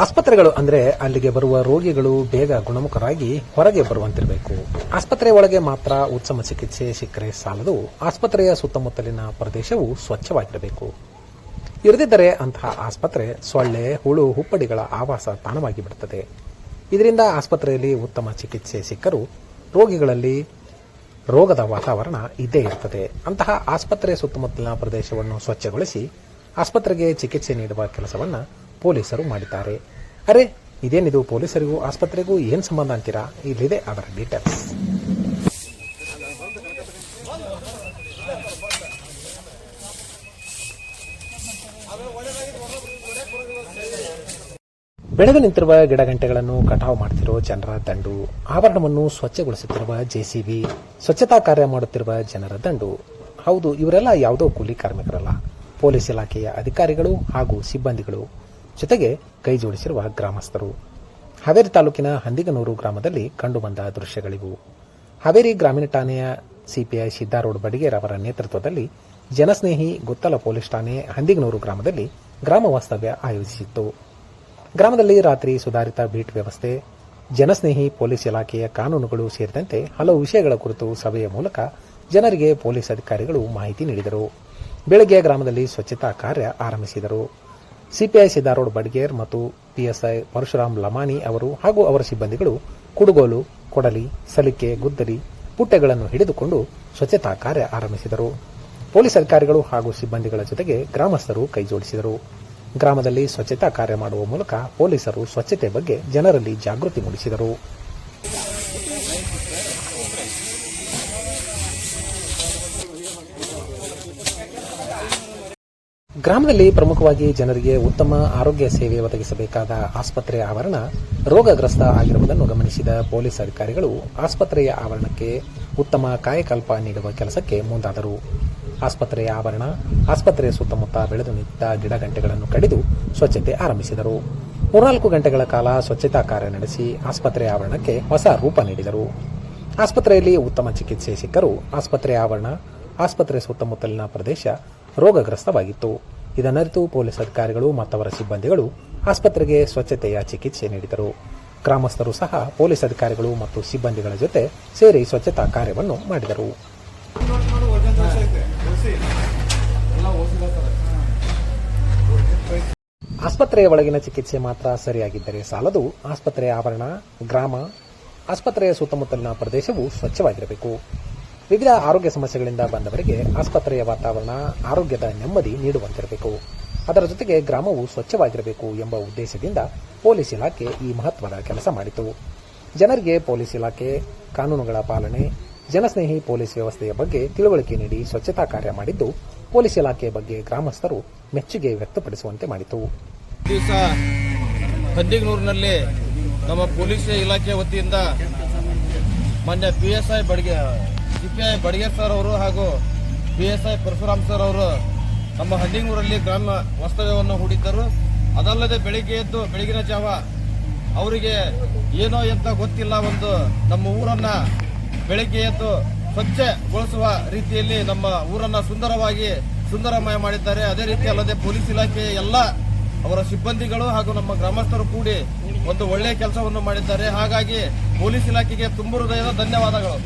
ಆಸ್ಪತ್ರೆಗಳು ಅಂದ್ರೆ ಅಲ್ಲಿಗೆ ಬರುವ ರೋಗಿಗಳು ಬೇಗ ಗುಣಮುಖರಾಗಿ ಹೊರಗೆ ಬರುವಂತಿರಬೇಕು. ಆಸ್ಪತ್ರೆ ಒಳಗೆ ಮಾತ್ರ ಉತ್ತಮ ಚಿಕಿತ್ಸೆ ಸಿಕ್ಕರೆ ಸಾಲದು, ಆಸ್ಪತ್ರೆಯ ಸುತ್ತಮುತ್ತಲಿನ ಪ್ರದೇಶವು ಸ್ವಚ್ಛವಾಗಿರಬೇಕು. ಇರದಿದ್ದರೆ ಅಂತಹ ಆಸ್ಪತ್ರೆ ಸೊಳ್ಳೆ, ಹುಳು, ಹುಪ್ಪಡಿಗಳ ಆವಾಸ ತಾಣವಾಗಿ ಬಿಡುತ್ತದೆ. ಇದರಿಂದ ಆಸ್ಪತ್ರೆಯಲ್ಲಿ ಉತ್ತಮ ಚಿಕಿತ್ಸೆ ಸಿಕ್ಕರೂ ರೋಗಿಗಳಲ್ಲಿ ರೋಗದ ವಾತಾವರಣ ಇದ್ದೇ ಇರುತ್ತದೆ. ಅಂತಹ ಆಸ್ಪತ್ರೆ ಸುತ್ತಮುತ್ತಲಿನ ಪ್ರದೇಶವನ್ನು ಸ್ವಚ್ಛಗೊಳಿಸಿ ಆಸ್ಪತ್ರೆಗೆ ಚಿಕಿತ್ಸೆ ನೀಡುವ ಕೆಲಸವನ್ನು ಪೊಲೀಸರು ಮಾಡಿದ್ದಾರೆ. ಅರೆ, ಇದೇನಿದು ಪೊಲೀಸರಿಗೂ ಆಸ್ಪತ್ರೆಗೂ ಏನು ಸಂಬಂಧ ಅಂತೀರಾ? ಇಲ್ಲಿದೆ ಅದರ ಡೀಟೇಲ್ಸ್. ಬೆಳೆದು ನಿಂತಿರುವ ಗಿಡಗಂಟೆಗಳನ್ನು ಕಟಾವು ಮಾಡುತ್ತಿರುವ ಜನರ ದಂಡು, ಆವರಣವನ್ನು ಸ್ವಚ್ಛಗೊಳಿಸುತ್ತಿರುವ ಜೆಸಿಬಿ, ಸ್ವಚ್ಛತಾ ಕಾರ್ಯ ಮಾಡುತ್ತಿರುವ ಜನರ ದಂಡು. ಹೌದು, ಇವರೆಲ್ಲ ಯಾವುದೋ ಕೂಲಿ ಕಾರ್ಮಿಕರಲ್ಲ, ಪೊಲೀಸ್ ಇಲಾಖೆಯ ಅಧಿಕಾರಿಗಳು ಹಾಗೂ ಸಿಬ್ಬಂದಿಗಳು, ಜೊತೆಗೆ ಕೈ ಜೋಡಿಸಿರುವ ಗ್ರಾಮಸ್ಥರು. ಹಾವೇರಿ ತಾಲೂಕಿನ ಹಂದಿಗನೂರು ಗ್ರಾಮದಲ್ಲಿ ಕಂಡುಬಂದ ದೃಶ್ಯಗಳಿವು. ಹಾವೇರಿ ಗ್ರಾಮೀಣ ಠಾಣೆಯ ಸಿಪಿಐ ಸಿದ್ದಾರೂಢ ಬಡಿಗೇರ್ ಅವರ ನೇತೃತ್ವದಲ್ಲಿ ಜನಸ್ನೇಹಿ ಗುತ್ತಲ ಪೊಲೀಸ್ ಠಾಣೆ ಹಂದಿಗನೂರು ಗ್ರಾಮದಲ್ಲಿ ಗ್ರಾಮ ವಾಸ್ತವ್ಯ ಆಯೋಜಿಸಿತ್ತು. ಗ್ರಾಮದಲ್ಲಿ ರಾತ್ರಿ ಸುಧಾರಿತ ಬೀಟ್ ವ್ಯವಸ್ಥೆ, ಜನಸ್ನೇಹಿ ಪೊಲೀಸ್ ಇಲಾಖೆಯ ಕಾನೂನುಗಳು ಸೇರಿದಂತೆ ಹಲವು ವಿಷಯಗಳ ಕುರಿತು ಸಭೆಯ ಮೂಲಕ ಜನರಿಗೆ ಪೊಲೀಸ್ ಅಧಿಕಾರಿಗಳು ಮಾಹಿತಿ ನೀಡಿದರು. ಬೆಳಗ್ಗೆ ಗ್ರಾಮದಲ್ಲಿ ಸ್ವಚ್ಛತಾ ಕಾರ್ಯ ಆರಂಭಿಸಿದರು. ಸಿಪಿಐ ಸಿದ್ದಾರೂಢ ಬಡಿಗೇರ್ ಮತ್ತು ಪಿಎಸ್ಐ ಪರಶುರಾಮ್ ಲಮಾನಿ ಅವರು ಹಾಗೂ ಅವರ ಸಿಬ್ಬಂದಿಗಳು ಕುಡುಗೋಲು, ಕೊಡಲಿ, ಸಲಿಕೆ, ಗುದ್ದಲಿ, ಪುಟ್ಟೆಗಳನ್ನು ಹಿಡಿದುಕೊಂಡು ಸ್ವಚ್ಛತಾ ಕಾರ್ಯ ಆರಂಭಿಸಿದರು. ಪೊಲೀಸ್ ಅಧಿಕಾರಿಗಳು ಹಾಗೂ ಸಿಬ್ಬಂದಿಗಳ ಜೊತೆಗೆ ಗ್ರಾಮಸ್ಥರು ಕೈಜೋಡಿಸಿದರು. ಗ್ರಾಮದಲ್ಲಿ ಸ್ವಚ್ಛತಾ ಕಾರ್ಯ ಮಾಡುವ ಮೂಲಕ ಪೊಲೀಸರು ಸ್ವಚ್ಛತೆ ಬಗ್ಗೆ ಜನರಲ್ಲಿ ಜಾಗೃತಿ ಮೂಡಿಸಿದರು. ಗ್ರಾಮದಲ್ಲಿ ಪ್ರಮುಖವಾಗಿ ಜನರಿಗೆ ಉತ್ತಮ ಆರೋಗ್ಯ ಸೇವೆ ಒದಗಿಸಬೇಕಾದ ಆಸ್ಪತ್ರೆಯ ಆವರಣ ರೋಗಗ್ರಸ್ತ ಆಗಿರುವುದನ್ನು ಗಮನಿಸಿದ ಪೊಲೀಸ್ ಅಧಿಕಾರಿಗಳು ಆಸ್ಪತ್ರೆಯ ಆವರಣಕ್ಕೆ ಉತ್ತಮ ಕಾಯಕಲ್ಪ ನೀಡುವ ಕೆಲಸಕ್ಕೆ ಮುಂದಾದರು. ಆಸ್ಪತ್ರೆಯ ಆವರಣ, ಆಸ್ಪತ್ರೆಯ ಸುತ್ತಮುತ್ತ ಬೆಳೆದು ನಿಂತ ಗಿಡಗಂಟೆಗಳನ್ನು ಕಡಿದು ಸ್ವಚ್ಛತೆ ಆರಂಭಿಸಿದರು. 4 ಗಂಟೆಗಳ ಕಾಲ ಸ್ವಚ್ಛತಾ ಕಾರ್ಯ ನಡೆಸಿ ಆಸ್ಪತ್ರೆಯ ಆವರಣಕ್ಕೆ ಹೊಸ ರೂಪ ನೀಡಿದರು. ಆಸ್ಪತ್ರೆಯಲ್ಲಿ ಉತ್ತಮ ಚಿಕಿತ್ಸೆ ಸಿಕ್ಕರೂ ಆಸ್ಪತ್ರೆಯ ಆವರಣ, ಆಸ್ಪತ್ರೆ ಸುತ್ತಮುತ್ತಲಿನ ಪ್ರದೇಶ ರೋಗಗ್ರಸ್ತವಾಗಿತ್ತು. ಇದನ್ನರಿತು ಪೊಲೀಸ್ ಅಧಿಕಾರಿಗಳು ಮತ್ತವರ ಸಿಬ್ಬಂದಿಗಳು ಆಸ್ಪತ್ರೆಗೆ ಸ್ವಚ್ಛತೆಯ ಚಿಕಿತ್ಸೆ ನೀಡಿದರು. ಗ್ರಾಮಸ್ಥರು ಸಹ ಪೊಲೀಸ್ ಅಧಿಕಾರಿಗಳು ಮತ್ತು ಸಿಬ್ಬಂದಿಗಳ ಜೊತೆ ಸೇರಿ ಸ್ವಚ್ಛತಾ ಕಾರ್ಯವನ್ನು ಮಾಡಿದರು. ಆಸ್ಪತ್ರೆಯ ಒಳಗಿನ ಚಿಕಿತ್ಸೆ ಮಾತ್ರ ಸರಿಯಾಗಿದ್ದರೆ ಸಾಲದು, ಆಸ್ಪತ್ರೆಯ ಆವರಣ, ಗ್ರಾಮ, ಆಸ್ಪತ್ರೆಯ ಸುತ್ತಮುತ್ತಲಿನ ಪ್ರದೇಶವು ಸ್ವಚ್ಛವಾಗಿರಬೇಕು. ವಿವಿಧ ಆರೋಗ್ಯ ಸಮಸ್ಯೆಗಳಿಂದ ಬಂದವರಿಗೆ ಆಸ್ಪತ್ರೆಯ ವಾತಾವರಣ ಆರೋಗ್ಯದ ನೆಮ್ಮದಿ ನೀಡುವಂತಿರಬೇಕು. ಅದರ ಜೊತೆಗೆ ಗ್ರಾಮವು ಸ್ವಚ್ಛವಾಗಿರಬೇಕು ಎಂಬ ಉದ್ದೇಶದಿಂದ ಪೊಲೀಸ್ ಇಲಾಖೆ ಈ ಮಹತ್ವದ ಕೆಲಸ ಮಾಡಿತು. ಜನರಿಗೆ ಪೊಲೀಸ್ ಇಲಾಖೆ ಕಾನೂನುಗಳ ಪಾಲನೆ, ಜನಸ್ನೇಹಿ ಪೊಲೀಸ್ ವ್ಯವಸ್ಥೆಯ ಬಗ್ಗೆ ತಿಳುವಳಿಕೆ ನೀಡಿ ಸ್ವಚ್ಛತಾ ಕಾರ್ಯ ಮಾಡಿದ್ದು ಪೊಲೀಸ್ ಇಲಾಖೆಯ ಬಗ್ಗೆ ಗ್ರಾಮಸ್ಥರು ಮೆಚ್ಚುಗೆ ವ್ಯಕ್ತಪಡಿಸುವಂತೆ ಮಾಡಿತು. ದಿವಸ ಹಂದಿಗನೂರಿನಲ್ಲಿ ನಮ್ಮ ಪೊಲೀಸ್ ಇಲಾಖೆ ವತಿಯಿಂದ ಮಾನ್ಯ ಪಿಎಸ್ಐ ಸಿಪಿಐ ಬಡಿಗೇರ್ ಸರ್ ಅವರು ಹಾಗೂ ಪಿಎಸ್ಐ ಪರಶುರಾಮ್ ಸರ್ ಅವರು ನಮ್ಮ ಹಂದಿಗನೂರಲ್ಲಿ ಗ್ರಾಮ ವಾಸ್ತವ್ಯವನ್ನು ಹೂಡಿದ್ದರು. ಅದಲ್ಲದೆ ಬೆಳಗಿನ ಜಾವ ಅವರಿಗೆ ಏನೋ ಎಂತ ಗೊತ್ತಿಲ್ಲ, ಒಂದು ನಮ್ಮ ಊರನ್ನ ಬೆಳಗ್ಗೆ ಎದ್ದು ಸ್ವಚ್ಛಗೊಳಿಸುವ ರೀತಿಯಲ್ಲಿ ನಮ್ಮ ಊರನ್ನ ಸುಂದರಮಯ ಮಾಡಿದ್ದಾರೆ. ಅದೇ ರೀತಿ ಅಲ್ಲದೆ ಪೊಲೀಸ್ ಇಲಾಖೆಯ ಎಲ್ಲ ಅವರ ಸಿಬ್ಬಂದಿಗಳು ಹಾಗೂ ನಮ್ಮ ಗ್ರಾಮಸ್ಥರು ಕೂಡಿ ಒಂದು ಒಳ್ಳೆಯ ಕೆಲಸವನ್ನು ಮಾಡಿದ್ದಾರೆ. ಹಾಗಾಗಿ ಪೊಲೀಸ್ ಇಲಾಖೆಗೆ ತುಂಬು ಹೃದಯದ ಧನ್ಯವಾದಗಳು.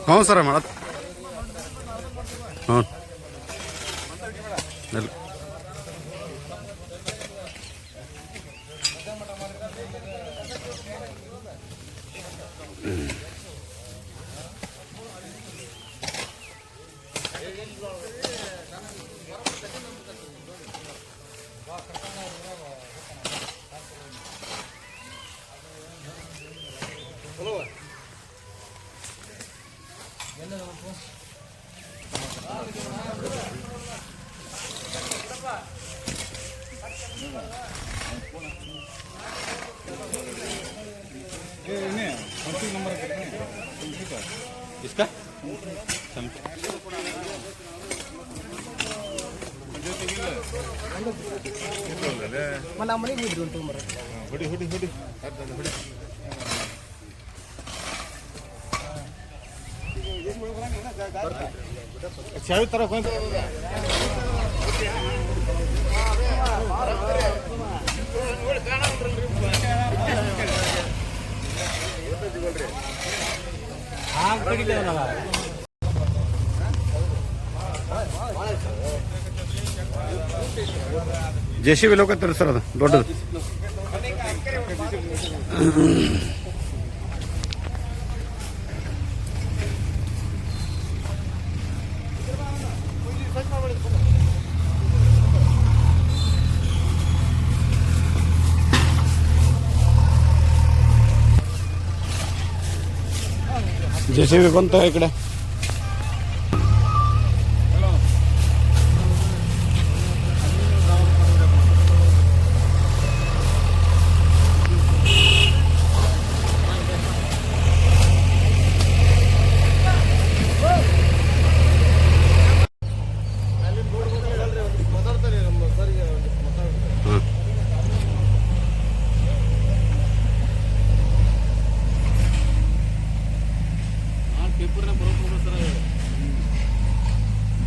ಹ್ಞೂ ಸರ ಮಾಡತ್ ಹ್ಞೂ इसका ಹೊಡಿ ಹೊಡಿ ಹೊಡಿ ಹೊಡಿ ಚಾವಿ ತರ JCB ಹೋಗತ್ತಾರೆ ಸರ್, ಅದು ದೊಡ್ಡದು. JCB ಬಂತ ಈ ಕಡೆ.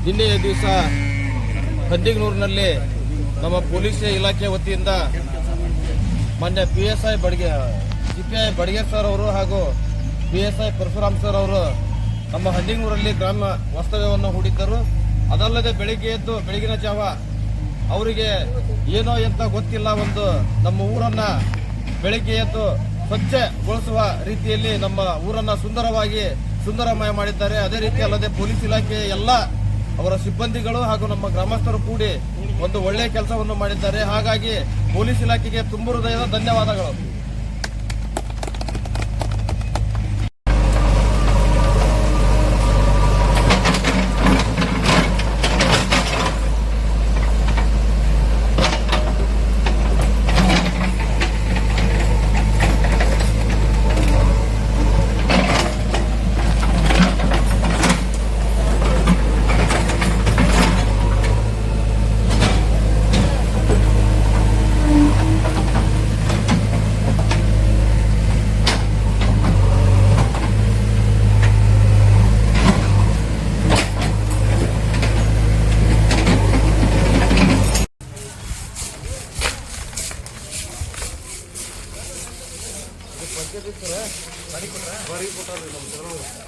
ನಿನ್ನೆಯ ದಿವಸ ಹಂದಿಗನೂರಿನಲ್ಲಿ ನಮ್ಮ ಪೊಲೀಸ್ ಇಲಾಖೆ ವತಿಯಿಂದ ಮಾನ್ಯ PSI CPI ಬಡಗೇರ್ ಸರ್ ಅವರು ಹಾಗೂ PSI ಪರಶುರಾಮ್ ಸರ್ ಅವರು ನಮ್ಮ ಹಂದಿಗನೂರಲ್ಲಿ ಗ್ರಾಮ ವಾಸ್ತವ್ಯವನ್ನು ಹೂಡಿದ್ದರು. ಅದಲ್ಲದೆ ಬೆಳಗಿನ ಜಾವ ಅವರಿಗೆ ಏನೋ ಎಂತ ಗೊತ್ತಿಲ್ಲ, ಒಂದು ನಮ್ಮ ಊರನ್ನ ಬೆಳಿಗ್ಗೆ ಎದ್ದು ಸ್ವಚ್ಛಗೊಳಿಸುವ ರೀತಿಯಲ್ಲಿ ನಮ್ಮ ಊರನ್ನ ಸುಂದರಮಯ ಮಾಡಿದ್ದಾರೆ. ಅದೇ ರೀತಿ ಅಲ್ಲದೆ ಪೊಲೀಸ್ ಇಲಾಖೆ ಎಲ್ಲ ಅವರ ಸಿಬ್ಬಂದಿಗಳು ಹಾಗೂ ನಮ್ಮ ಗ್ರಾಮಸ್ಥರು ಕೂಡಿ ಒಂದು ಒಳ್ಳೆಯ ಕೆಲಸವನ್ನು ಮಾಡಿದ್ದಾರೆ. ಹಾಗಾಗಿ ಪೊಲೀಸ್ ಇಲಾಖೆಗೆ ತುಂಬ ಹೃದಯದ ಧನ್ಯವಾದಗಳು. ಪಂಚಾಯತ್